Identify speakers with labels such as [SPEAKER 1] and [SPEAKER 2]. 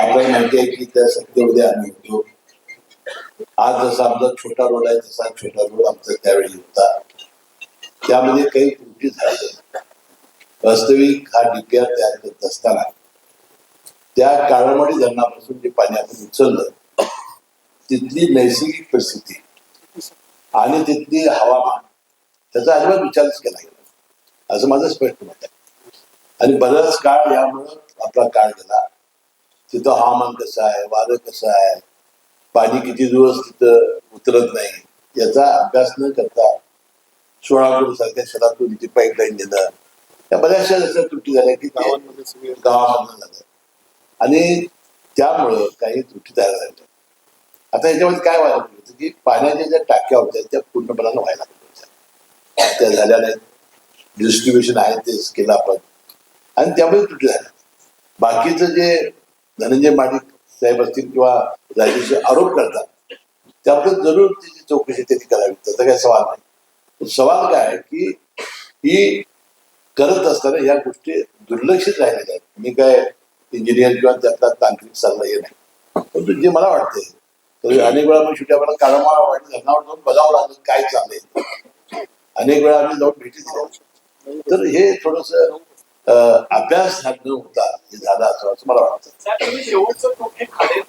[SPEAKER 1] आपल्याला माहिती आहे की त्या सत्तेमध्ये आम्ही होतो. आज जसा आमचा छोटा रोड आहे तसा छोटा रोड आमचा त्यावेळी होता. त्यामध्ये काही त्रुटी झाल्या. वास्तविक हा डीपीआर तयार करत असताना त्या काळमडी धरणापासून जे पाणी आपण उचललं तिथली नैसर्गिक परिस्थिती आणि तिथली हवामान त्याचा अजिबात विचारच केला गेला असं माझं स्पष्ट मत आहे. आणि बराच काळ यामुळं आपला काळ गेला. तिथं हवामान कसं आहे, वारं कसं आहे, पाणी किती दिवस तिथं उतरत नाही याचा अभ्यास न करता सोळापूर सारख्या शहरातून ती पाईपलाईन देणं या बऱ्याचशा जशा त्रुटी झाल्या की गावामधून झाल्या आणि त्यामुळं काही त्रुटी तयार झाल्या. आता याच्यामध्ये काय व्हायला लागलं होतं की पाण्याच्या ज्या टाक्या होत्या त्या पूर्णपणानं व्हायला लागल्या होत्या. त्या झाल्या नाहीत. डिस्ट्रीब्युशन आहे तेच केलं आपण आणि त्यामुळे त्रुटी झाल्या. बाकीचं जे धनंजय माडिक साहेब असतील किंवा राजेश आरोप करतात त्याबद्दल जरूर त्याची चौकशी त्यांनी करावी, त्याचा काही सवाल नाही. सवाल काय आहे की ही करत असताना या गोष्टी दुर्लक्षित राहिलेल्या आहेत. मी काय इंजिनियर किंवा त्यातला तांत्रिक सल्ला हे नाही, परंतु जे मला वाटतंय तर अनेक वेळा मी शेवटी आम्हाला काळामा वाईट धरणावर जाऊन बघावं लागलं काय चाललंय. अनेक वेळा आम्ही जाऊन भेटी दिल्या. तर हे थोडस अभ्यास न होता हे झाला असं मला वाटतं.